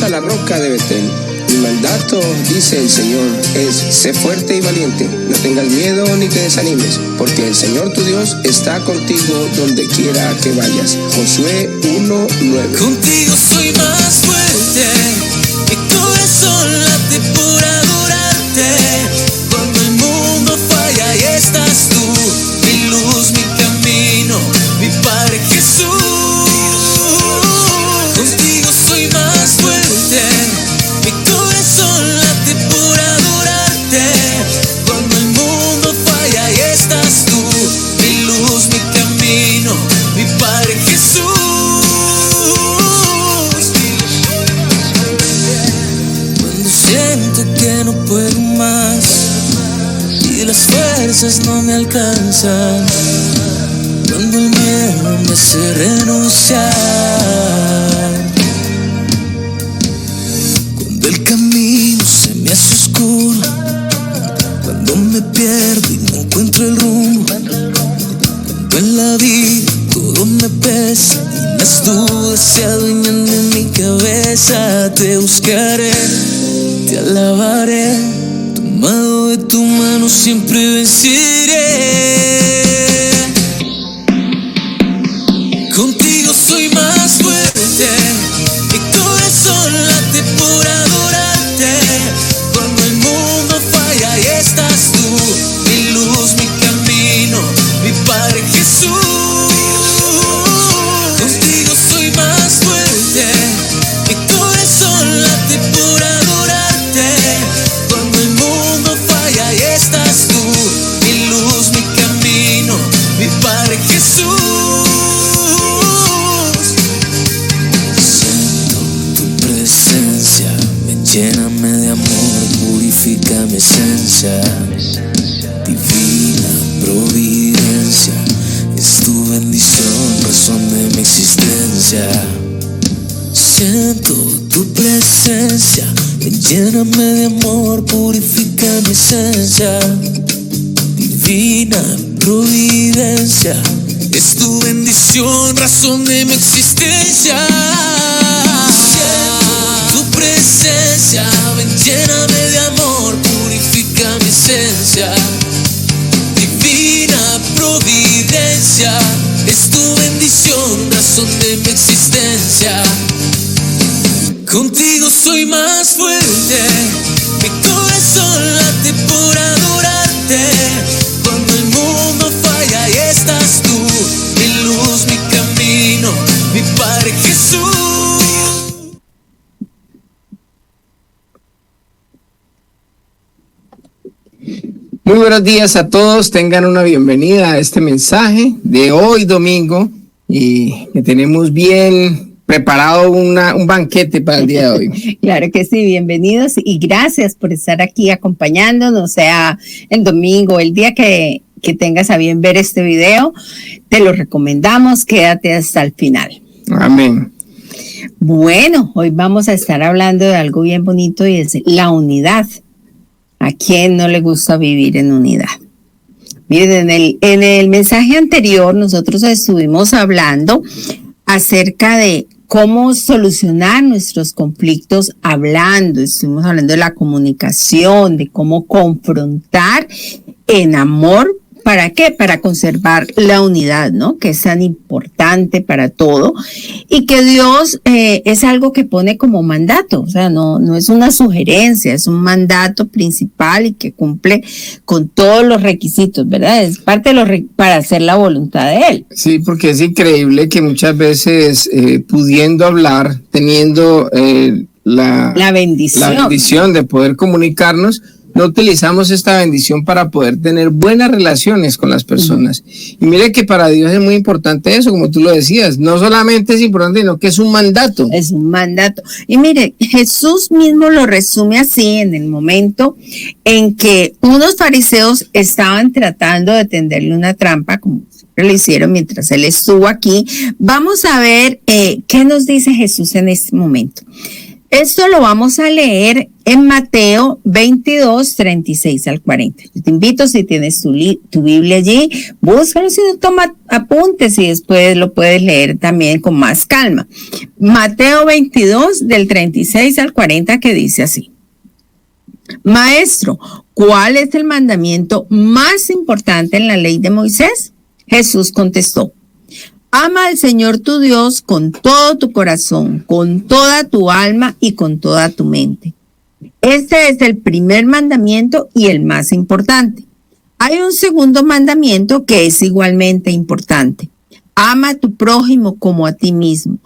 a la roca de Betel. Mi mandato, dice el Señor, es: sé fuerte y valiente, no tengas miedo ni te desanimes, porque el Señor tu Dios está contigo donde quiera que vayas. Josué 1:9. Contigo soy más fuerte, mi corazón late por adorarte. Cuando el mundo falla y estás tú, mi luz, mi camino, mi Padre Jesús. Contigo soy más fuerte, mi corazón late por adorarte. Cuando el mundo falla y estás tú, mi luz, mi camino, mi Padre Jesús. Cuando siento que no puedo más y las fuerzas no me alcanzan, cuando el miedo me hace renunciar, cuando el camino se me hace oscuro, cuando me pierdo y no encuentro el rumbo, cuando en la vida todo me pesa y las dudas se adueñan de mi cabeza, te buscaré, te alabaré, tomado de tu mano siempre venceré. Contigo soy más fuerte, mi corazón late por adorarte. Cuando el mundo falla y estás tú, mi luz, mi camino, mi Padre Jesús. Contigo soy más fuerte, mi corazón late por adorarte. Cuando el mundo falla y estás tú, mi luz, mi camino, mi Padre Jesús. Lléname de amor, purifica mi esencia. Divina providencia, es tu bendición, razón de mi existencia. Siento tu presencia, lléname de amor, purifica mi esencia. Divina providencia, es tu bendición, razón de mi existencia. Tu presencia, ven, lléname de amor, purifica mi esencia. Divina providencia, es tu bendición, razón de mi existencia. Contigo soy más fuerte, mi corazón late por adorarte. Cuando el mundo falla y estás tú, mi luz, mi camino, mi Padre Jesús. Muy buenos días a todos, tengan una bienvenida a este mensaje de hoy domingo y que tenemos bien preparado un banquete para el día de hoy. Claro que sí, bienvenidos y gracias por estar aquí acompañándonos, sea el domingo, el día que tengas a bien ver este video, te lo recomendamos, quédate hasta el final. Amén. Bueno, hoy vamos a estar hablando de algo bien bonito y es la unidad. ¿A quién no le gusta vivir en unidad? Miren, en el mensaje anterior nosotros estuvimos hablando acerca de cómo solucionar nuestros conflictos hablando. Estuvimos hablando de la comunicación, de cómo confrontar en amor. ¿Para qué? Para conservar la unidad, ¿no? Que es tan importante para todo y que Dios es algo que pone como mandato, o sea, no es una sugerencia, es un mandato principal y que cumple con todos los requisitos, ¿verdad? Es parte de para hacer la voluntad de Él. Sí, porque es increíble que muchas veces pudiendo hablar, teniendo la bendición de poder comunicarnos, no utilizamos esta bendición para poder tener buenas relaciones con las personas. Y mire que para Dios es muy importante eso, como tú lo decías. No solamente es importante, sino que es un mandato. Es un mandato. Y mire, Jesús mismo lo resume así en el momento en que unos fariseos estaban tratando de tenderle una trampa, como siempre lo hicieron mientras él estuvo aquí. Vamos a ver qué nos dice Jesús en este momento. Esto lo vamos a leer en Mateo 22, 36 al 40. Yo te invito, si tienes tu Biblia allí, búscalo, si no, toma apuntes y después lo puedes leer también con más calma. Mateo 22, del 36 al 40, que dice así: Maestro, ¿cuál es el mandamiento más importante en la ley de Moisés? Jesús contestó: Ama al Señor tu Dios con todo tu corazón, con toda tu alma y con toda tu mente. Este es el primer mandamiento y el más importante. Hay un segundo mandamiento que es igualmente importante. Ama a tu prójimo como a ti mismo.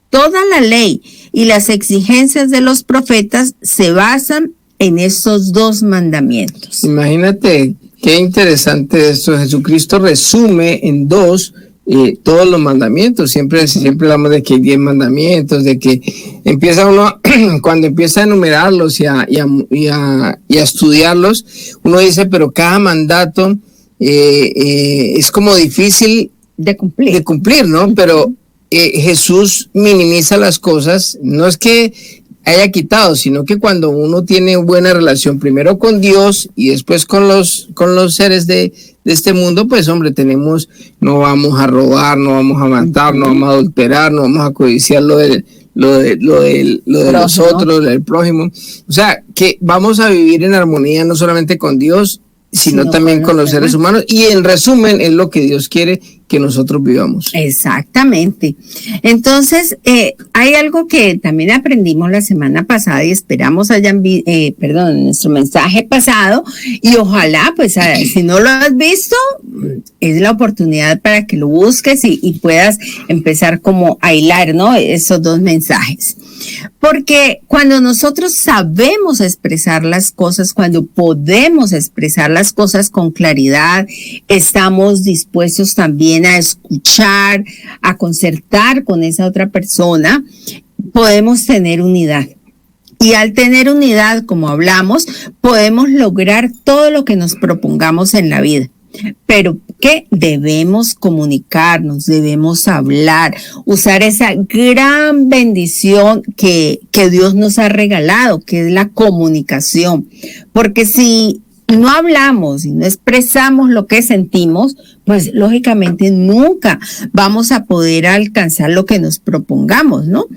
Toda la ley y las exigencias de los profetas se basan en estos dos mandamientos. Imagínate qué interesante esto. Jesucristo resume en dos todos los mandamientos. Siempre hablamos de que hay 10 mandamientos, de que empieza uno, cuando empieza a enumerarlos y a estudiarlos, uno dice, pero cada mandato es como difícil de cumplir, ¿no? Pero Jesús minimiza las cosas, no es que haya quitado, sino que cuando uno tiene buena relación primero con Dios y después con los seres de este mundo, pues hombre, no vamos a robar, no vamos a matar, no vamos a adulterar, no vamos a codiciar lo de los otros, del prójimo. O sea, que vamos a vivir en armonía no solamente con Dios, sino también con los seres humanos, y en resumen es lo que Dios quiere que nosotros vivamos. Exactamente. Entonces, hay algo que también aprendimos la semana pasada y esperamos en nuestro mensaje pasado, y ojalá, pues, si no lo has visto, es la oportunidad para que lo busques y puedas empezar como a hilar, ¿no?, esos dos mensajes. Porque cuando nosotros sabemos expresar las cosas, cuando podemos expresar las cosas con claridad, estamos dispuestos también a escuchar, a concertar con esa otra persona, podemos tener unidad. Y al tener unidad, como hablamos, podemos lograr todo lo que nos propongamos en la vida. Pero ¿qué? Debemos comunicarnos, debemos hablar, usar esa gran bendición que Dios nos ha regalado, que es la comunicación. Porque si no hablamos y no expresamos lo que sentimos, pues lógicamente nunca vamos a poder alcanzar lo que nos propongamos, ¿no?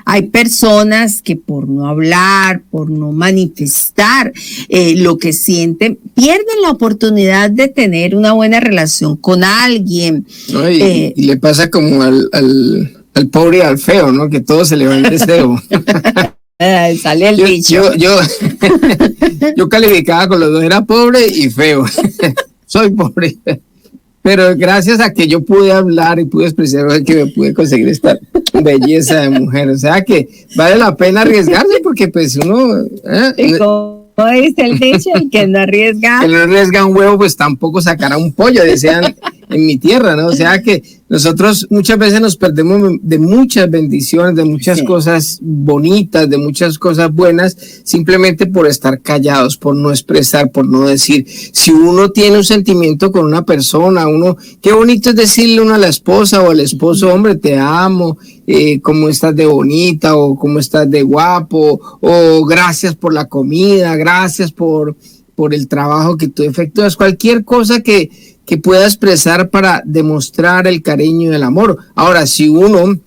Hay personas que por no hablar, por no manifestar lo que sienten, pierden la oportunidad de tener una buena relación con alguien. No, y le pasa como al pobre y al feo, ¿no? Que todo se le va en deseo. Sale el dicho. Yo calificaba con los dos, era pobre y feo. Soy pobre. Pero gracias a que yo pude hablar y pude expresar, es que me pude conseguir esta belleza de mujer. O sea que vale la pena arriesgarse, porque pues uno... como dice el dicho, el que no arriesga... El que no arriesga un huevo, pues tampoco sacará un pollo, decían en mi tierra, ¿no? O sea que nosotros muchas veces nos perdemos de muchas bendiciones, de muchas cosas bonitas, de muchas cosas buenas, simplemente por estar callados, por no expresar, por no decir. Si uno tiene un sentimiento con una persona, qué bonito es decirle uno a la esposa o al esposo, hombre, te amo, cómo estás de bonita, o cómo estás de guapo, o gracias por la comida, gracias por el trabajo que tú efectúas, cualquier cosa que pueda expresar para demostrar el cariño y el amor. Ahora, si uno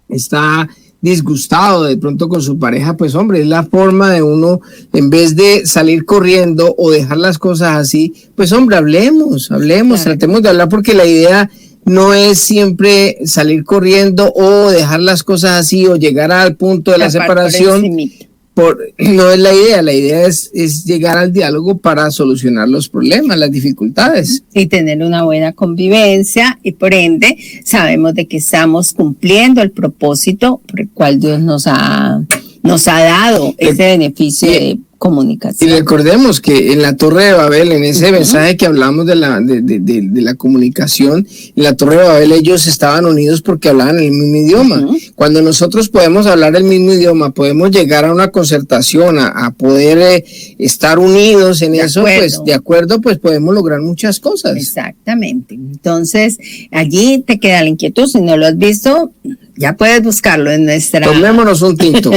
está disgustado de pronto con su pareja, pues hombre, es la forma de uno, en vez de salir corriendo o dejar las cosas así, pues hombre, hablemos, claro. Tratemos de hablar, porque la idea no es siempre salir corriendo o dejar las cosas así o llegar al punto de la separación. No es la idea es llegar al diálogo para solucionar los problemas, las dificultades. Y tener una buena convivencia, y por ende sabemos de que estamos cumpliendo el propósito por el cual Dios nos ha dado ese beneficio de comunicación. Y recordemos que en la Torre de Babel, en ese mensaje que hablamos de la comunicación, en la Torre de Babel ellos estaban unidos porque hablaban el mismo idioma. Cuando nosotros podemos hablar el mismo idioma, podemos llegar a una concertación, a poder estar unidos en eso, pues de acuerdo, pues podemos lograr muchas cosas. Exactamente. Entonces, allí te queda la inquietud. Si no lo has visto, Ya puedes buscarlo en nuestra... Tomémonos un tinto.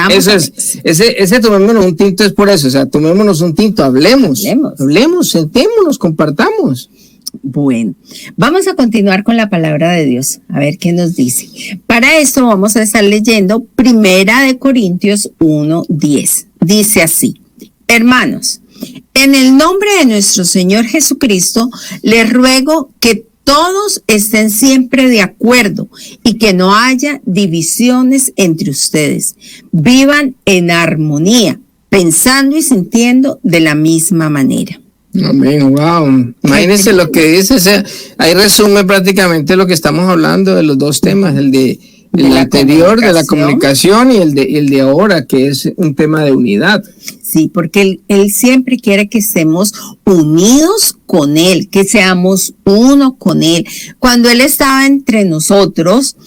Eso es, ese tomémonos un tinto es por eso, o sea, tomémonos un tinto, hablemos, sentémonos, compartamos. Bueno, vamos a continuar con la palabra de Dios, a ver qué nos dice. Para esto vamos a estar leyendo 1 Corintios 1:10. Dice así: hermanos, en el nombre de nuestro Señor Jesucristo, les ruego que todos estén siempre de acuerdo y que no haya divisiones entre ustedes. Vivan en armonía, pensando y sintiendo de la misma manera. Amén, wow. Imagínense lo que dice, o sea, ahí resume prácticamente lo que estamos hablando de los dos temas, el anterior de la comunicación y el de ahora, que es un tema de unidad. Sí, porque él siempre quiere que estemos unidos con Él, que seamos uno con Él. Cuando Él estaba entre nosotros,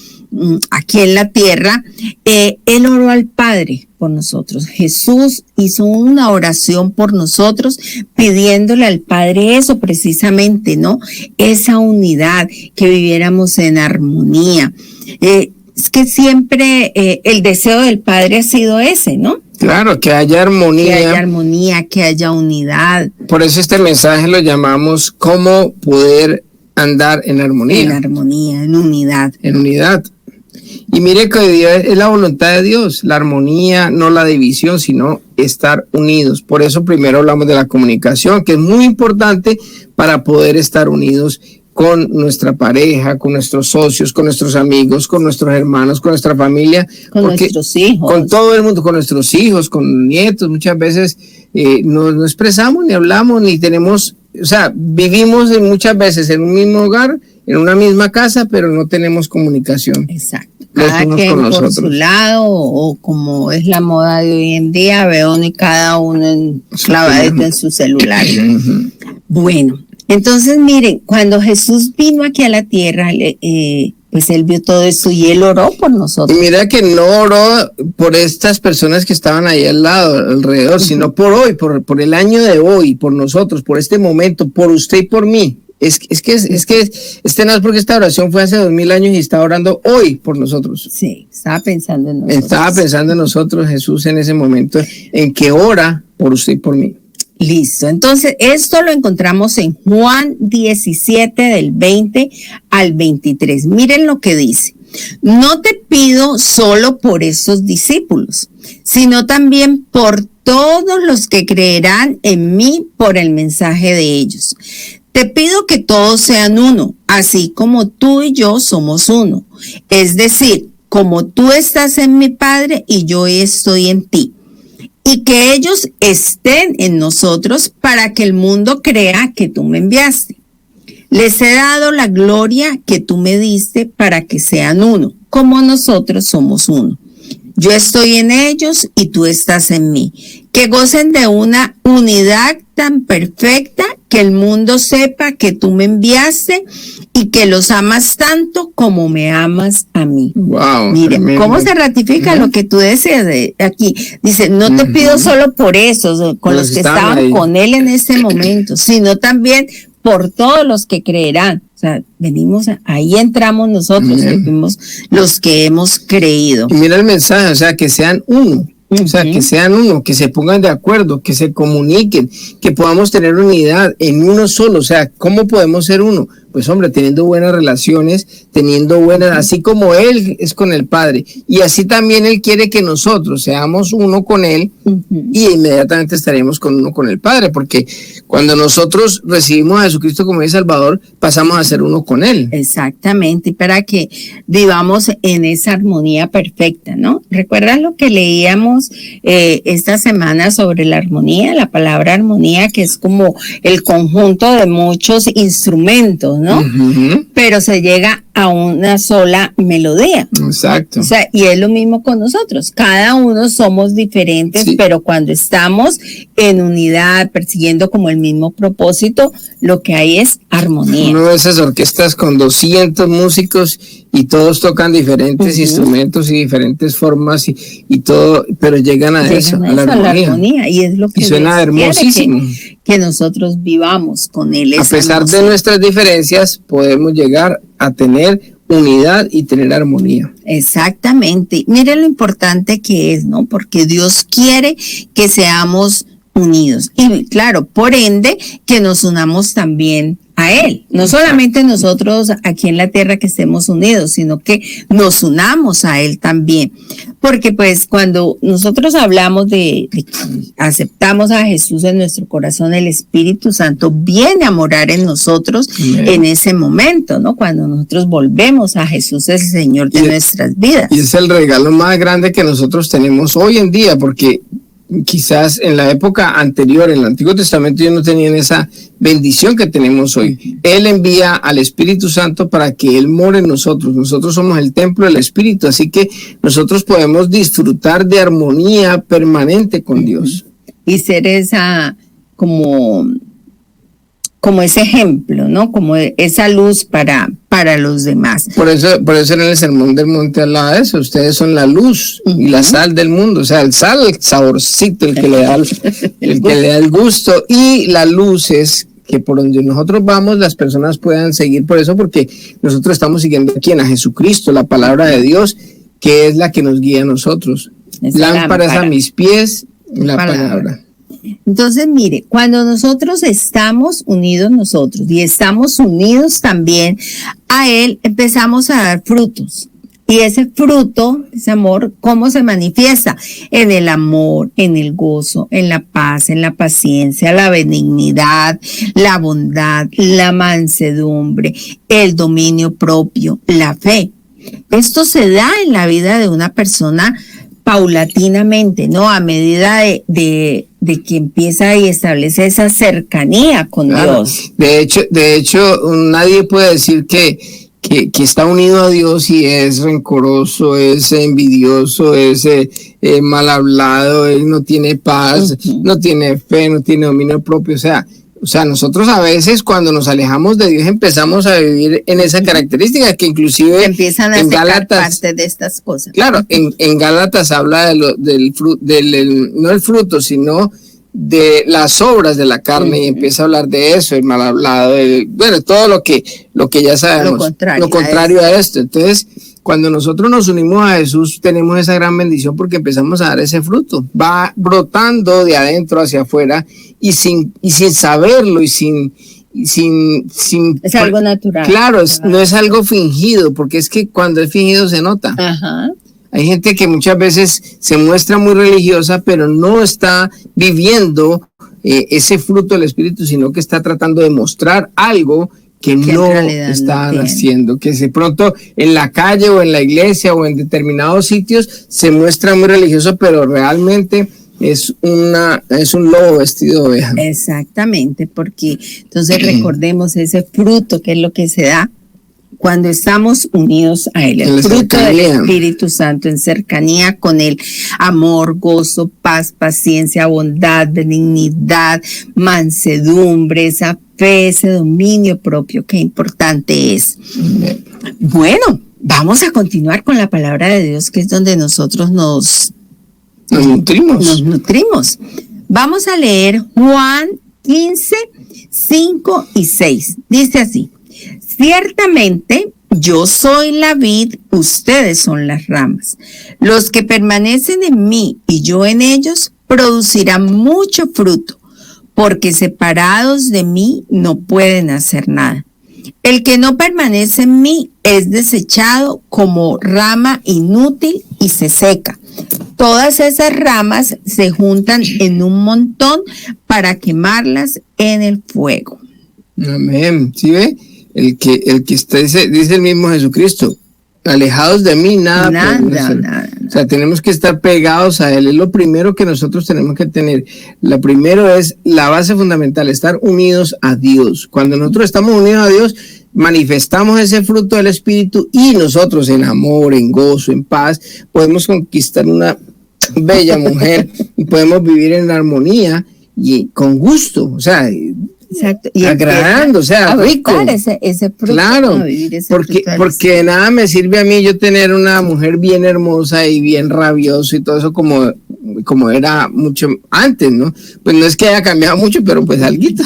aquí en la tierra, Él oró al Padre por nosotros. Jesús hizo una oración por nosotros, pidiéndole al Padre eso precisamente, ¿no? Esa unidad, que viviéramos en armonía. Es que siempre el deseo del Padre ha sido ese, ¿no? Claro, que haya armonía. Que haya armonía, que haya unidad. Por eso este mensaje lo llamamos cómo poder andar en armonía. En armonía, en unidad. En unidad. Y mire que hoy día es la voluntad de Dios, la armonía, no la división, sino estar unidos. Por eso primero hablamos de la comunicación, que es muy importante para poder estar unidos con nuestra pareja, con nuestros socios, con nuestros amigos, con nuestros hermanos, con nuestra familia, con nuestros hijos, con todo el mundo, con nuestros hijos, con nietos. Muchas veces no expresamos, ni hablamos, ni tenemos, o sea, vivimos muchas veces en un mismo hogar, en una misma casa, pero no tenemos comunicación. Exacto. Cada quien por su lado, o como es la moda de hoy en día, veo y cada uno clavadito en su celular. Bueno, entonces miren, cuando Jesús vino aquí a la tierra, pues Él vio todo esto y Él oró por nosotros. Y mira que no oró por estas personas que estaban ahí al lado, alrededor, sino por hoy, por el año de hoy, por nosotros, por este momento, por usted y por mí. Es que no es porque esta oración fue hace 2000 años y está orando hoy por nosotros. Sí, estaba pensando en nosotros. Estaba pensando en nosotros, Jesús, en ese momento en que ora por usted y por mí. Listo, entonces esto lo encontramos en Juan 17 del 20 al 23. Miren lo que dice: no te pido solo por esos discípulos, sino también por todos los que creerán en mí por el mensaje de ellos. Te pido que todos sean uno, así como tú y yo somos uno. Es decir, como tú estás en mi Padre y yo estoy en ti. Y que ellos estén en nosotros para que el mundo crea que tú me enviaste. Les he dado la gloria que tú me diste para que sean uno, como nosotros somos uno. Yo estoy en ellos y tú estás en mí. Que gocen de una unidad tan perfecta que el mundo sepa que tú me enviaste y que los amas tanto como me amas a mí. Wow, miren, tremendo. ¿Cómo se ratifica lo que tú decías aquí? Dice, no te pido solo por esos, con los que estaban ahí con Él en ese momento, sino también por todos los que creerán. O sea, ahí entramos nosotros, que fuimos los que hemos creído. Y mira el mensaje, o sea, que sean uno. O sea, que sean uno, que se pongan de acuerdo, que se comuniquen, que podamos tener unidad en uno solo. O sea, ¿cómo podemos ser uno? Pues hombre, teniendo buenas relaciones, así como Él es con el Padre. Y así también Él quiere que nosotros seamos uno con Él y inmediatamente estaremos uno con el Padre. Porque cuando nosotros recibimos a Jesucristo como el Salvador, pasamos a ser uno con Él. Exactamente, y para que vivamos en esa armonía perfecta, ¿no? ¿Recuerdas lo que leíamos esta semana sobre la armonía? La palabra armonía, que es como el conjunto de muchos instrumentos, ¿no? Pero se llega a una sola melodía. Exacto. O sea, y es lo mismo con nosotros. Cada uno somos diferentes, sí, pero cuando estamos en unidad, persiguiendo como el mismo propósito, lo que hay es armonía. Uno de esas orquestas con 200 músicos y todos tocan diferentes instrumentos y diferentes formas y todo, pero llegan a eso, a la armonía. Y es lo que suena hermosísimo. Que nosotros vivamos con Él. A pesar de nuestras diferencias, podemos llegar a tener unidad y tener armonía. Exactamente. Mire lo importante que es, ¿no? Porque Dios quiere que seamos unidos. Y claro, por ende, que nos unamos también a Él. No solamente nosotros aquí en la tierra que estemos unidos, sino que nos unamos a Él también. Porque pues cuando nosotros hablamos de que aceptamos a Jesús en nuestro corazón, el Espíritu Santo viene a morar en nosotros en ese momento, ¿no? Cuando nosotros volvemos a Jesús, el Señor de nuestras vidas. Y es el regalo más grande que nosotros tenemos hoy en día, porque quizás en la época anterior, en el Antiguo Testamento, ellos no tenían esa bendición que tenemos hoy. Él envía al Espíritu Santo para que Él more en nosotros. Nosotros somos el templo del Espíritu, así que nosotros podemos disfrutar de armonía permanente con Dios. Y ser esa como ese ejemplo, ¿no? Como esa luz para los demás. Por eso en el Sermón del Monte hablaba de eso. Ustedes son la luz y la sal del mundo. O sea, el sal, el saborcito, el que le da el gusto. Y la luz es que por donde nosotros vamos, las personas puedan seguir por eso, porque nosotros estamos siguiendo a ¿quién? A Jesucristo, la palabra de Dios, que es la que nos guía a nosotros. Lámparas a mis pies, la palabra. Entonces, mire, cuando nosotros estamos unidos y estamos unidos también a Él, empezamos a dar frutos. Y ese fruto, ese amor, ¿cómo se manifiesta? En el amor, en el gozo, en la paz, en la paciencia, la benignidad, la bondad, la mansedumbre, el dominio propio, la fe. Esto se da en la vida de una persona paulatinamente, ¿no? A medida de que empieza y establece esa cercanía con Dios. De hecho, nadie puede decir que está unido a Dios y es rencoroso, es envidioso, es mal hablado, él no tiene paz, no tiene fe, no tiene dominio propio. O sea, nosotros a veces cuando nos alejamos de Dios empezamos a vivir en esa característica que inclusive empiezan a en Gálatas, parte de estas cosas. Claro, en Gálatas habla del fruto, no el fruto, sino de las obras de la carne, y empieza a hablar de eso, el mal hablado, todo lo que ya sabemos, lo contrario a esto. Entonces, cuando nosotros nos unimos a Jesús, tenemos esa gran bendición porque empezamos a dar ese fruto. Va brotando de adentro hacia afuera y sin saberlo y sin es algo natural. Claro, no es algo fingido, porque es que cuando es fingido se nota. Ajá. Hay gente que muchas veces se muestra muy religiosa, pero no está viviendo ese fruto del Espíritu, sino que está tratando de mostrar algo que no están haciendo, que de pronto en la calle o en la iglesia o en determinados sitios se muestra muy religioso, pero realmente es un lobo vestido de oveja. Exactamente, porque entonces recordemos ese fruto que es lo que se da cuando estamos unidos a Él, el fruto del Espíritu Santo en cercanía con Él, amor, gozo, paz, paciencia, bondad, benignidad, mansedumbre, esa fe, ese dominio propio, qué importante es. Bueno, vamos a continuar con la palabra de Dios, que es donde nosotros nos nutrimos. Vamos a leer Juan 15, 5 y 6. Dice así: ciertamente yo soy la vid, ustedes son las ramas. Los que permanecen en mí y yo en ellos producirán mucho fruto, porque separados de mí no pueden hacer nada. El que no permanece en mí es desechado como rama inútil y se seca. Todas esas ramas se juntan en un montón para quemarlas en el fuego. Amén. ¿Sí ve? El que está, dice el mismo Jesucristo, alejados de mí, nada. O sea, tenemos que estar pegados a Él. Es lo primero que nosotros tenemos que tener. Lo primero es la base fundamental, estar unidos a Dios. Cuando nosotros estamos unidos a Dios, manifestamos ese fruto del Espíritu y nosotros en amor, en gozo, en paz, podemos conquistar una bella mujer y podemos vivir en armonía y con gusto. O sea, exacto. Y agradando, o sea, rico. Ese fruto, claro, porque de nada me sirve a mí yo tener una mujer bien hermosa y bien rabiosa y todo eso como como era mucho antes, ¿no? Pues no es que haya cambiado mucho, pero pues alguito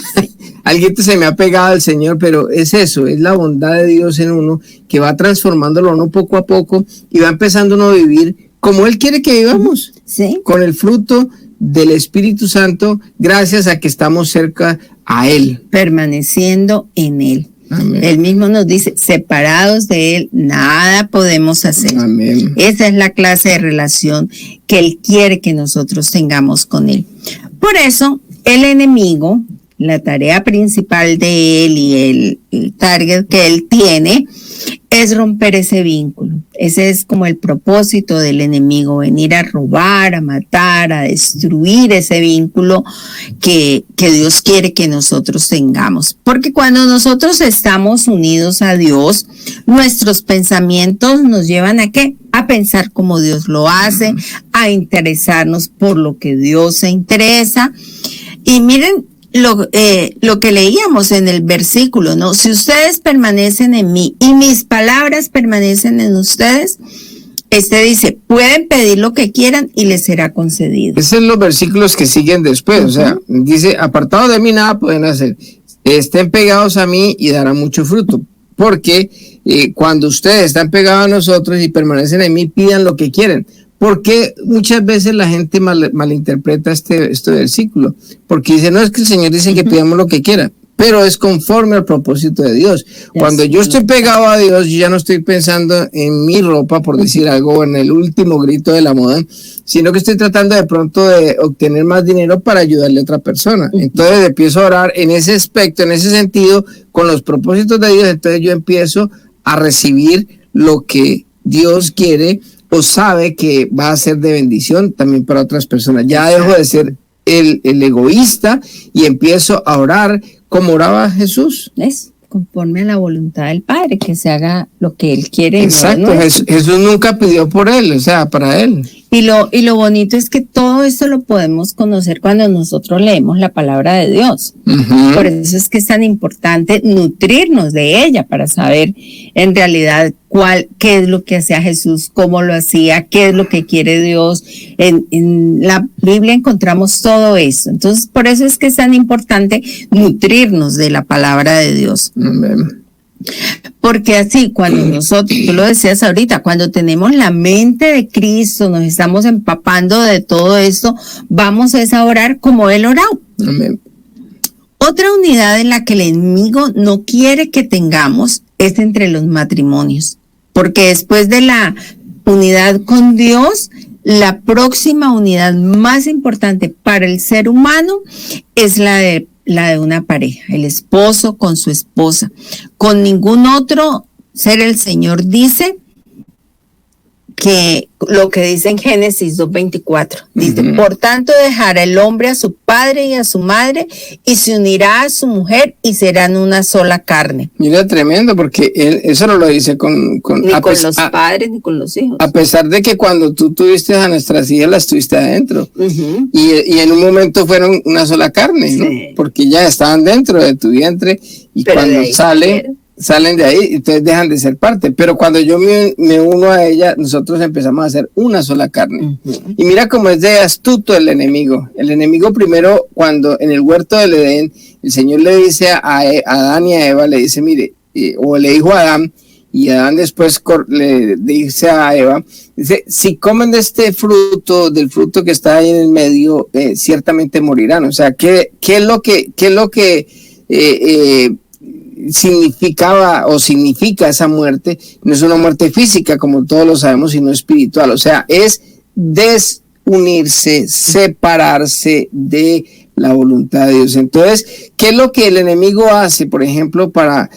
se me ha pegado al Señor, pero es eso, es la bondad de Dios en uno que va transformándolo uno poco a poco y va empezando uno a vivir como Él quiere que vivamos, ¿sí? Con el fruto del Espíritu Santo, gracias a que estamos cerca a Él. Permaneciendo en Él. Amén. Él mismo nos dice, separados de Él, nada podemos hacer. Amén. Esa es la clase de relación que Él quiere que nosotros tengamos con Él. Por eso, el enemigo, la tarea principal de Él y el target que Él tiene, es romper ese vínculo. Ese es como el propósito del enemigo, venir a robar, a matar, a destruir ese vínculo que Dios quiere que nosotros tengamos. Porque cuando nosotros estamos unidos a Dios, nuestros pensamientos nos llevan ¿a qué? A pensar como Dios lo hace, a interesarnos por lo que Dios se interesa. Y miren, lo que leíamos en el versículo, ¿no? Si ustedes permanecen en mí y mis palabras permanecen en ustedes, dice, pueden pedir lo que quieran y les será concedido. Esos son los versículos que siguen después, o sea, dice, apartados de mí nada pueden hacer, estén pegados a mí y darán mucho fruto, porque cuando ustedes están pegados a nosotros y permanecen en mí, pidan lo que quieren. Porque muchas veces la gente malinterpreta este versículo, porque dice, no es que el Señor dice que pidamos lo que quiera, pero es conforme al propósito de Dios. Cuando yo estoy pegado a Dios, yo ya no estoy pensando en mi ropa, por decir algo, en el último grito de la moda, sino que estoy tratando de pronto de obtener más dinero para ayudarle a otra persona. Entonces empiezo a orar en ese aspecto, en ese sentido, con los propósitos de Dios, entonces yo empiezo a recibir lo que Dios quiere o sabe que va a ser de bendición también para otras personas. Ya dejo de ser el egoísta y empiezo a orar como oraba Jesús. Es conforme a la voluntad del Padre, que se haga lo que Él quiere. Exacto, Jesús nunca pidió por Él, o sea, para Él. Y lo bonito es que todo esto lo podemos conocer cuando nosotros leemos la palabra de Dios. Por eso es que es tan importante nutrirnos de ella para saber en realidad qué es lo que hacía Jesús, cómo lo hacía, qué es lo que quiere Dios. En la Biblia encontramos todo eso. Entonces, por eso es que es tan importante nutrirnos de la palabra de Dios. Amén. Porque así, cuando nosotros, tú lo decías ahorita, cuando tenemos la mente de Cristo, nos estamos empapando de todo esto, vamos a orar como Él oró. Amén. Otra unidad en la que el enemigo no quiere que tengamos es entre los matrimonios, porque después de la unidad con Dios, la próxima unidad más importante para el ser humano es la de una pareja, el esposo con su esposa. Con ningún otro ser el Señor dice que lo que dice en Génesis 2:24, dice, por tanto dejará el hombre a su padre y a su madre y se unirá a su mujer y serán una sola carne. Mira, tremendo, porque eso no lo dice ni con los padres ni con los hijos. A pesar de que cuando tú tuviste a nuestras hijas las tuviste adentro y en un momento fueron una sola carne, ¿no? Sí. Porque ya estaban dentro de tu vientre y pero cuando salen de ahí, entonces dejan de ser parte. Pero cuando yo me uno a ella, nosotros empezamos a ser una sola carne. Y mira cómo es de astuto el enemigo. El enemigo primero, cuando en el huerto del Edén, el Señor le dice a Adán y a Eva, le dice, mire, o le dijo a Adán, y Adán después le dice a Eva, dice, si comen de este fruto, del fruto que está ahí en el medio, ciertamente morirán. O sea, ¿qué es lo que significaba o significa esa muerte? No es una muerte física, como todos lo sabemos, sino espiritual. O sea, es desunirse, separarse de la voluntad de Dios. Entonces, ¿qué es lo que el enemigo hace, por ejemplo, para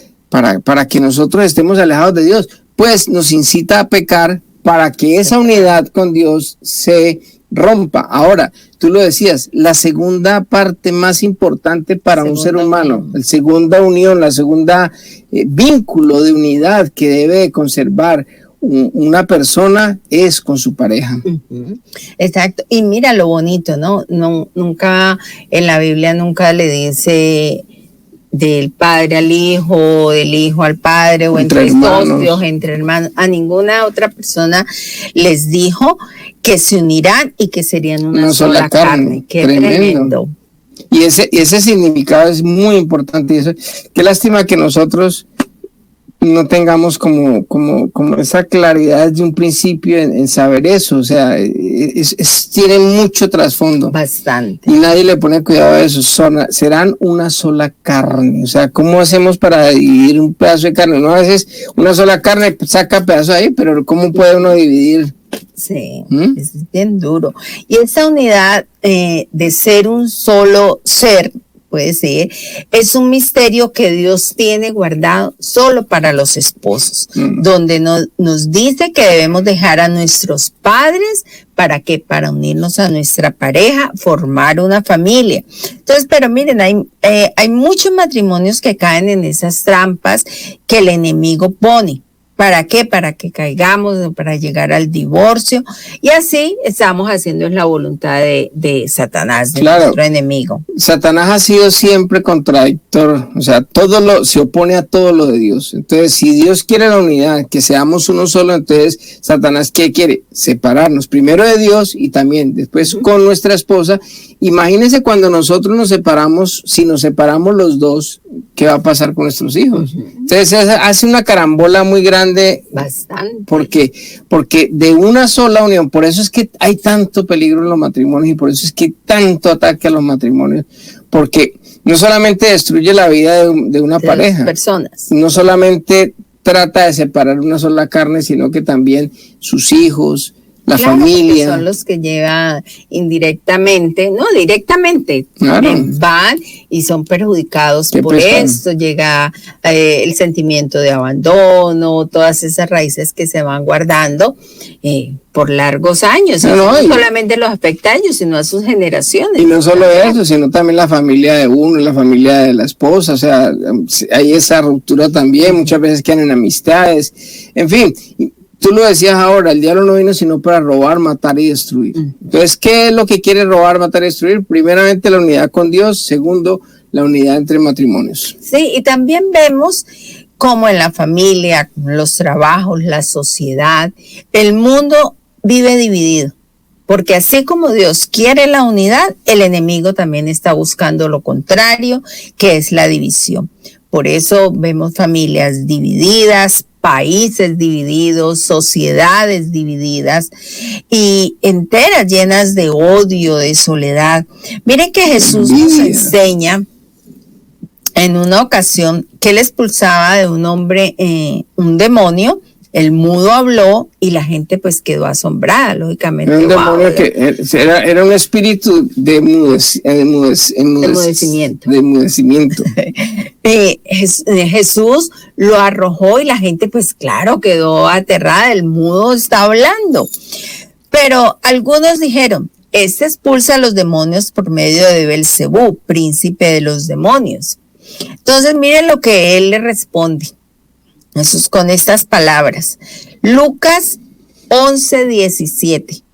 que nosotros estemos alejados de Dios? Pues nos incita a pecar para que esa unidad con Dios se rompa. Ahora, tú lo decías, la segunda parte más importante para un ser humano, la segunda unión, la segunda vínculo de unidad que debe conservar una persona es con su pareja. Exacto. Y mira lo bonito, ¿no? Nunca en la Biblia nunca le dice del padre al hijo, del hijo al padre, o entre socios, entre hermanos. A ninguna otra persona les dijo que se unirán y que serían una sola carne. Qué tremendo. Y ese significado es muy importante. Y eso, qué lástima que nosotros no tengamos como esa claridad desde un principio en saber eso. O sea, tiene mucho trasfondo. Bastante. Y nadie le pone cuidado a eso. Serán una sola carne. O sea, ¿cómo hacemos para dividir un pedazo de carne? No, a veces una sola carne saca pedazo ahí, pero ¿cómo puede uno dividir? Sí, es bien duro. Y esa unidad de ser un solo ser, puede ser, es un misterio que Dios tiene guardado solo para los esposos, donde nos dice que debemos dejar a nuestros padres para unirnos a nuestra pareja, formar una familia. Entonces, pero miren, hay muchos matrimonios que caen en esas trampas que el enemigo pone. ¿Para qué? Para que caigamos, para llegar al divorcio. Y así estamos haciendo la voluntad de Satanás, de nuestro enemigo. Satanás ha sido siempre contradictor, o sea, se opone a todo lo de Dios. Entonces, si Dios quiere la unidad, que seamos uno solo, entonces Satanás, ¿qué quiere? Separarnos, primero de Dios y también después con nuestra esposa. Imagínense cuando nosotros nos separamos, si nos separamos los dos, ¿qué va a pasar con nuestros hijos? Entonces hace una carambola muy grande. Bastante. Porque de una sola unión, por eso es que hay tanto peligro en los matrimonios y por eso es que hay tanto ataque a los matrimonios, porque no solamente destruye la vida de una pareja, personas. No solamente trata de separar una sola carne, sino que también sus hijos, la familia. Son los que llevan indirectamente, no directamente, van y son perjudicados por esto. Llega el sentimiento de abandono, todas esas raíces que se van guardando por largos años. No solamente los afecta a ellos, sino a sus generaciones. Y no solo eso, sino también la familia de uno, la familia de la esposa. O sea, hay esa ruptura también, muchas veces quedan en amistades. En fin, tú lo decías ahora, el diablo no vino sino para robar, matar y destruir. Entonces, ¿qué es lo que quiere robar, matar y destruir? Primeramente, la unidad con Dios. Segundo, la unidad entre matrimonios. Sí, y también vemos cómo en la familia, los trabajos, la sociedad, el mundo vive dividido. Porque así como Dios quiere la unidad, el enemigo también está buscando lo contrario, que es la división. Por eso vemos familias divididas, países divididos, sociedades divididas y enteras llenas de odio, de soledad. Miren que Jesús nos enseña en una ocasión que él expulsaba de un hombre un demonio. El mudo habló y la gente pues quedó asombrada, lógicamente. Era un demonio que era un espíritu de enmudecimiento. Jesús lo arrojó y la gente pues claro quedó aterrada, el mudo está hablando. Pero algunos dijeron, expulsa a los demonios por medio de Belcebú, príncipe de los demonios. Entonces miren lo que él le responde. Jesús con estas palabras. Lucas 11:17.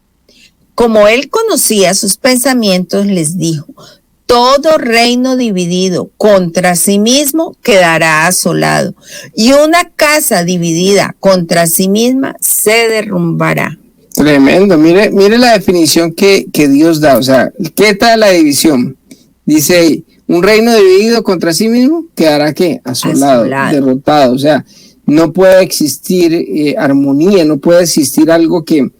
Como él conocía sus pensamientos, les dijo, todo reino dividido contra sí mismo quedará asolado, y una casa dividida contra sí misma se derrumbará. Tremendo, mire la definición que Dios da, o sea, ¿qué tal la división? Dice ahí, un reino dividido contra sí mismo quedará ¿qué? Asolado, derrotado, o sea, no puede existir armonía, no puede existir algo que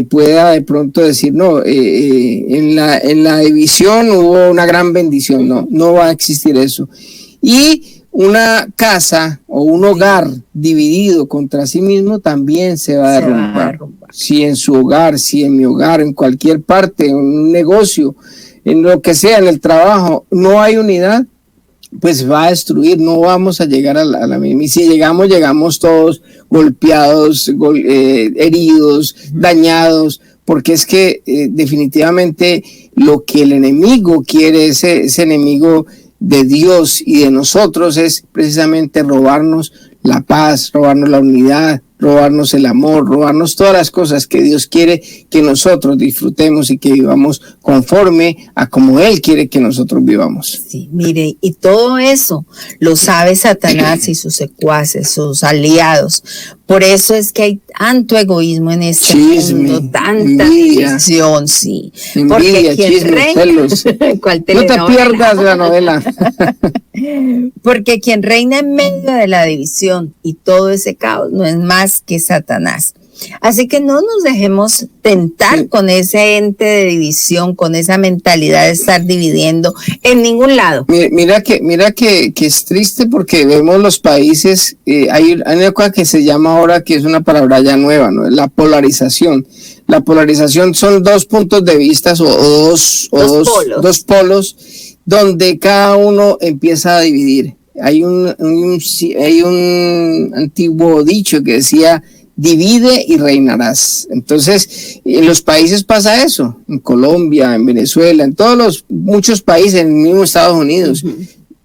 pueda de pronto decir, no, en la división hubo una gran bendición, no va a existir eso. Y una casa o un hogar dividido contra sí mismo también se va a derrumbar. Si en su hogar, si en mi hogar, en cualquier parte, en un negocio, en lo que sea, en el trabajo, no hay unidad, pues va a destruir, no vamos a llegar a la misma. Y si llegamos todos golpeados, heridos, dañados, porque es que definitivamente lo que el enemigo quiere, ese enemigo de Dios y de nosotros, es precisamente robarnos la paz, robarnos la unidad, robarnos el amor, robarnos todas las cosas que Dios quiere que nosotros disfrutemos y que vivamos conforme a como Él quiere que nosotros vivamos. Sí, mire, y todo eso lo sabe Satanás y sus secuaces, sus aliados. Por eso es que hay tanto egoísmo en este mundo, tanta división, sí. Envidia, porque quien reina, ¿cuál telenovela? No te pierdas de la novela. Porque quien reina en medio de la división y todo ese caos no es más que Satanás. Así que no nos dejemos tentar con ese ente de división, con esa mentalidad de estar dividiendo en ningún lado. Mira que es triste porque vemos los países, hay una cosa que se llama ahora, que es una palabra ya nueva, ¿no? La polarización. La polarización son dos puntos de vista o dos polos donde cada uno empieza a dividir. Hay un antiguo dicho que decía: divide y reinarás. Entonces, en los países pasa eso, en Colombia, en Venezuela, en muchos países, en el mismo Estados Unidos,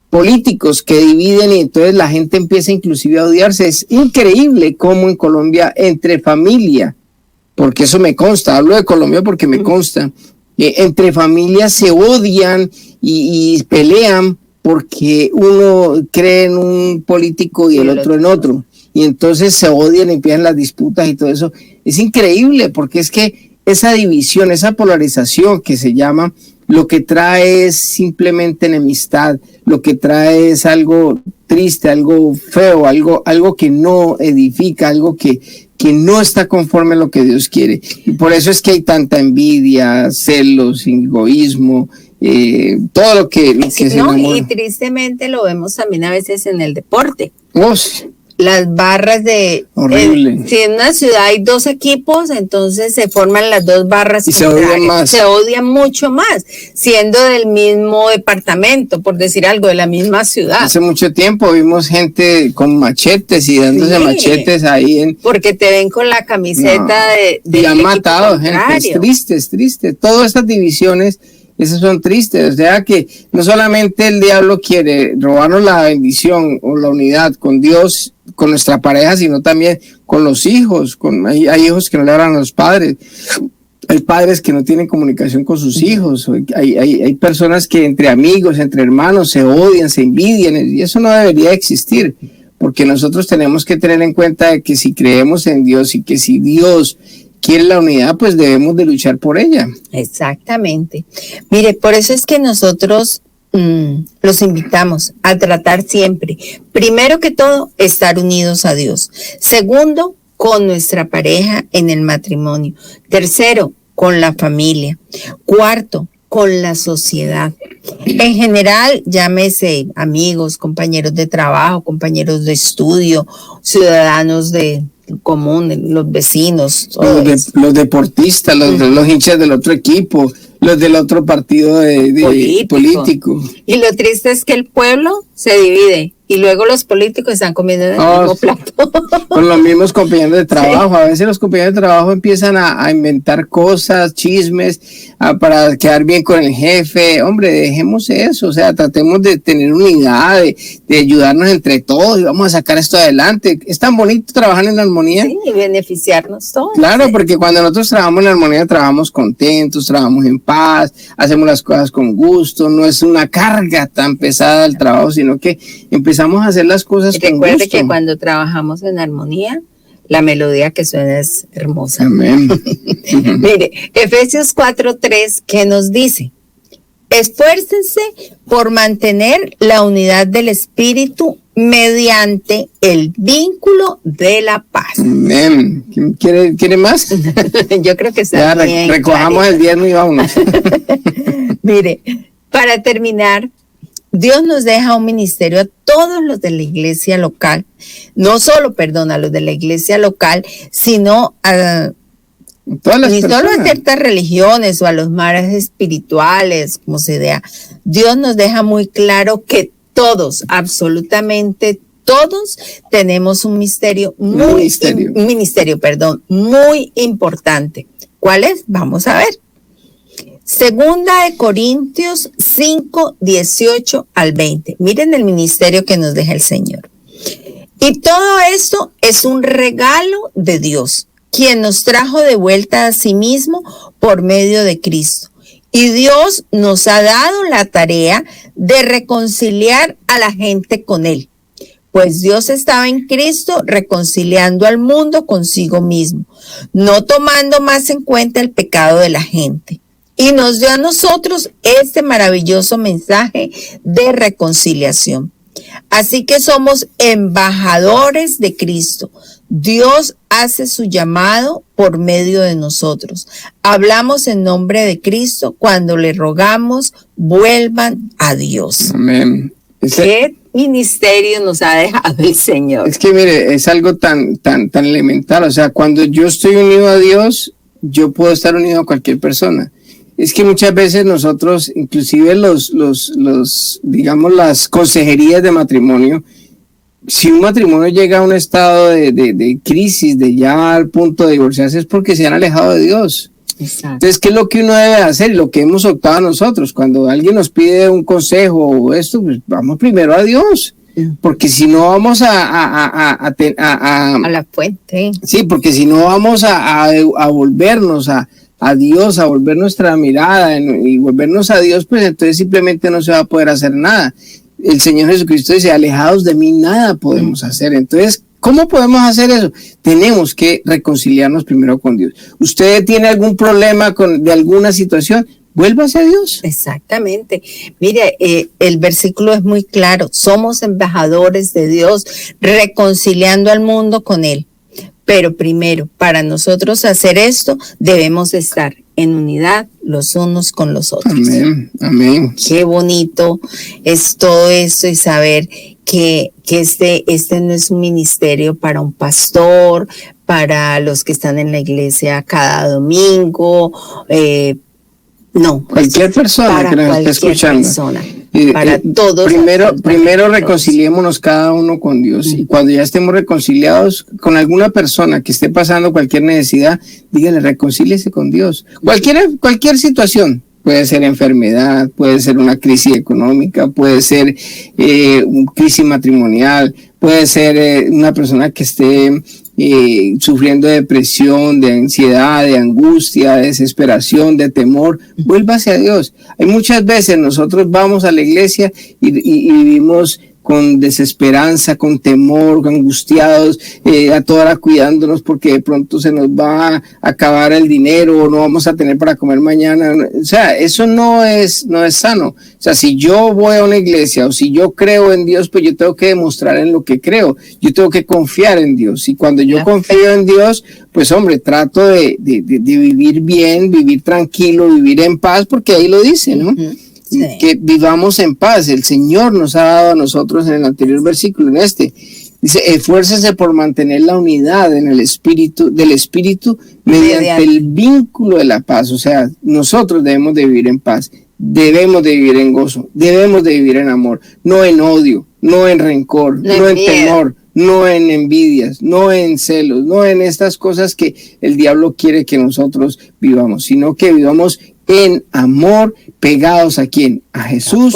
políticos que dividen y entonces la gente empieza inclusive a odiarse. Es increíble cómo en Colombia, entre familia, porque eso me consta, hablo de Colombia porque me consta, entre familias se odian y pelean porque uno cree en un político y el otro en otro. Y entonces se odian, empiezan las disputas y todo eso. Es increíble porque es que esa división, esa polarización que se llama, lo que trae es simplemente enemistad, lo que trae es algo triste, algo feo, algo que no edifica, algo que no está conforme a lo que Dios quiere. Y por eso es que hay tanta envidia, celos, egoísmo, todo lo que se enamora. Y tristemente lo vemos también a veces en el deporte. Sí. Las barras de... Horrible. Si en una ciudad hay dos equipos, entonces se forman las dos barras y se odian más. Se odian mucho más, siendo del mismo departamento, por decir algo, de la misma ciudad. Hace mucho tiempo vimos gente con machetes y dándose machetes ahí. Porque te ven con la camiseta de y han matado gente. Es triste. Todas estas divisiones, esas son tristes. O sea que no solamente el diablo quiere robarnos la bendición o la unidad con Dios, con nuestra pareja, sino también con los hijos. Hay hijos que no le hablan a los padres. Hay padres que no tienen comunicación con sus hijos. Hay personas que entre amigos, entre hermanos se odian, se envidian, y eso no debería existir, porque nosotros tenemos que tener en cuenta que si creemos en Dios y que si Dios quiere la unidad, pues debemos de luchar por ella. Exactamente. Mire, por eso es que nosotros los invitamos a tratar siempre, primero que todo, estar unidos a Dios. Segundo, con nuestra pareja en el matrimonio. Tercero, con la familia. Cuarto, con la sociedad. En general, llámese amigos, compañeros de trabajo, compañeros de estudio, ciudadanos de común, los vecinos. Los deportistas, los hinchas del otro equipo, los del otro partido político. Y lo triste es que el pueblo se divide y luego los políticos están comiendo en el mismo plato. Con los mismos compañeros de trabajo. Sí. A veces los compañeros de trabajo empiezan a inventar cosas, chismes, para quedar bien con el jefe. Hombre, dejemos eso. O sea, tratemos de tener unidad, de ayudarnos entre todos y vamos a sacar esto adelante. Es tan bonito trabajar en armonía. Sí, y beneficiarnos todos. Claro, porque cuando nosotros trabajamos en armonía, trabajamos contentos, trabajamos en paz, hacemos las cosas con gusto. No es una carga tan pesada el trabajo, sino que empezamos a hacer las cosas con gusto. Recuerde que cuando trabajamos en armonía, la melodía que suena es hermosa. Amén. Mire, Efesios 4:3, ¿qué nos dice? Esfuércense por mantener la unidad del espíritu mediante el vínculo de la paz. Amén. ¿Quiere más? Yo creo que está ya, bien. Recojamos el diezmo y vámonos. Mire, para terminar, Dios nos deja un ministerio a todos los de la iglesia local, no solo, a los de la iglesia local, sino a ni solo a ciertas religiones o a los mares espirituales, como se vea. Dios nos deja muy claro que todos, absolutamente todos, tenemos un ministerio muy importante. ¿Cuál es? Vamos a ver. Segunda de Corintios 5, 18 al 20. Miren el ministerio que nos deja el Señor. Y todo esto es un regalo de Dios, quien nos trajo de vuelta a sí mismo por medio de Cristo. Y Dios nos ha dado la tarea de reconciliar a la gente con Él. Pues Dios estaba en Cristo reconciliando al mundo consigo mismo, no tomando más en cuenta el pecado de la gente. Y nos dio a nosotros este maravilloso mensaje de reconciliación. Así que somos embajadores de Cristo. Dios hace su llamado por medio de nosotros. Hablamos en nombre de Cristo cuando le rogamos, vuelvan a Dios. Amén. ¿Qué ministerio nos ha dejado el Señor? Es que mire, es algo tan elemental. O sea, cuando yo estoy unido a Dios, yo puedo estar unido a cualquier persona. Es que muchas veces nosotros, inclusive digamos, las consejerías de matrimonio, si un matrimonio llega a un estado de crisis, de ya al punto de divorciarse, es porque se han alejado de Dios. Exacto. Entonces, ¿qué es lo que uno debe hacer? Lo que hemos optado nosotros. Cuando alguien nos pide un consejo o esto, pues vamos primero a Dios. Porque si no vamos a la fuente. Sí, porque si no vamos a volvernos a Dios, a volver nuestra mirada y volvernos a Dios, pues entonces simplemente no se va a poder hacer nada. El Señor Jesucristo dice, alejados de mí nada podemos hacer. Entonces, ¿cómo podemos hacer eso? Tenemos que reconciliarnos primero con Dios. ¿Usted tiene algún problema de alguna situación? Vuélvase a Dios. Exactamente. Mire, el versículo es muy claro. Somos embajadores de Dios, reconciliando al mundo con Él. Pero primero, para nosotros hacer esto, debemos estar en unidad los unos con los otros. Amén, amén. Qué bonito es todo esto y saber que este no es un ministerio para un pastor, para los que están en la iglesia cada domingo, no. Cualquier persona que nos esté escuchando. Para todos. Primero reconciliémonos cada uno con Dios. Y cuando ya estemos reconciliados con alguna persona que esté pasando cualquier necesidad, dígale, reconcíliese con Dios. Cualquier situación. Puede ser enfermedad, puede ser una crisis económica, puede ser una crisis matrimonial, puede ser una persona que esté sufriendo de depresión, de ansiedad, de angustia, de desesperación, de temor. Vuélvase a Dios. Hay muchas veces nosotros vamos a la iglesia y vivimos con desesperanza, con temor, angustiados, a toda hora cuidándonos porque de pronto se nos va a acabar el dinero o no vamos a tener para comer mañana. O sea, eso no es sano. O sea, si yo voy a una iglesia o si yo creo en Dios, pues yo tengo que demostrar en lo que creo. Yo tengo que confiar en Dios. Y cuando yo confío en Dios, pues hombre, trato de vivir bien, vivir tranquilo, vivir en paz, porque ahí lo dice, ¿no? Sí. Que vivamos en paz. El Señor nos ha dado a nosotros en el anterior versículo, en este. Dice, esfuércense por mantener la unidad en el espíritu, del espíritu mediante el vínculo de la paz. O sea, nosotros debemos de vivir en paz, debemos de vivir en gozo, debemos de vivir en amor, no en odio, no en rencor, no en temor, no en envidias, no en celos, no en estas cosas que el diablo quiere que nosotros vivamos, sino que vivamos en amor, pegados ¿a quién? A Jesús,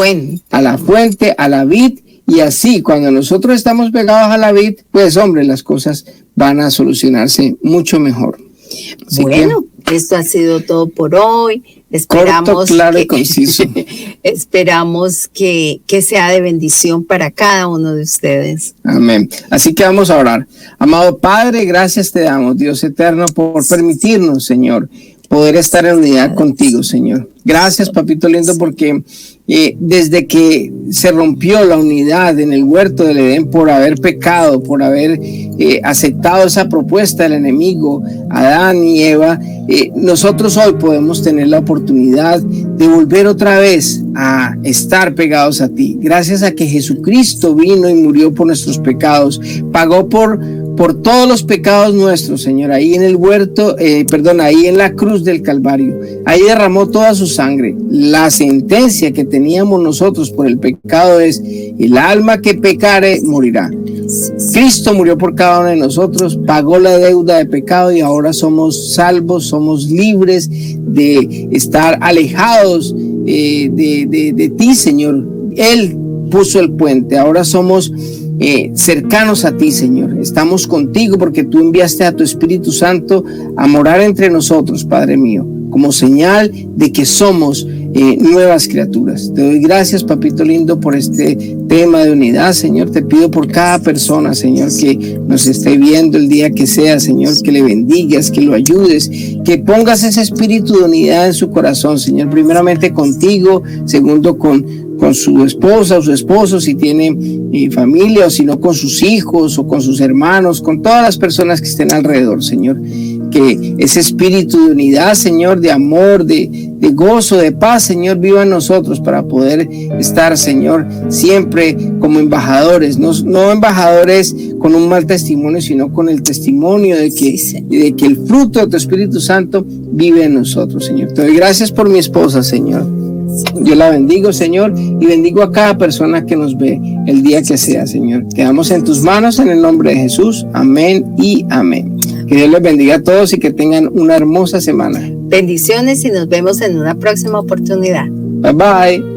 a la fuente, a la vid, y así cuando nosotros estamos pegados a la vid, pues hombre, las cosas van a solucionarse mucho mejor. Así bueno, esto ha sido todo por hoy. Esperamos corto, claro y conciso. Esperamos que sea de bendición para cada uno de ustedes. Amén. Así que vamos a orar. Amado Padre, gracias te damos, Dios eterno, por permitirnos, Señor, poder estar en unidad contigo, Señor. Gracias, papito lindo, porque desde que se rompió la unidad en el huerto del Edén por haber pecado, por haber aceptado esa propuesta del enemigo, Adán y Eva, nosotros hoy podemos tener la oportunidad de volver otra vez a estar pegados a ti. Gracias a que Jesucristo vino y murió por nuestros pecados, pagó por todos los pecados nuestros, Señor, ahí en el huerto, ahí en la cruz del Calvario, ahí derramó toda su sangre. La sentencia que teníamos nosotros por el pecado es: el alma que pecare morirá. Cristo murió por cada uno de nosotros, pagó la deuda de pecado y ahora somos salvos, somos libres de estar alejados de ti, Señor. Él puso el puente, ahora somos cercanos a ti, Señor. Estamos contigo porque tú enviaste a tu Espíritu Santo a morar entre nosotros, Padre mío, como señal de que somos nuevas criaturas. Te doy gracias, papito lindo, por este tema de unidad, Señor. Te pido por cada persona, Señor, que nos esté viendo el día que sea, Señor, que le bendigas, que lo ayudes, que pongas ese espíritu de unidad en su corazón, Señor, primeramente contigo, segundo con su esposa o su esposo, si tiene familia, o si no, con sus hijos o con sus hermanos, con todas las personas que estén alrededor, Señor. Que ese espíritu de unidad, Señor, de amor, de gozo, de paz, Señor, viva en nosotros para poder estar, Señor, siempre como embajadores, no embajadores con un mal testimonio, sino con el testimonio de que el fruto de tu Espíritu Santo vive en nosotros, Señor. Te doy gracias por mi esposa, Señor. Yo la bendigo, Señor, y bendigo a cada persona que nos ve el día que sea, Señor. Quedamos en tus manos en el nombre de Jesús. Amén y amén. Que Dios les bendiga a todos y que tengan una hermosa semana. Bendiciones y nos vemos en una próxima oportunidad. Bye bye.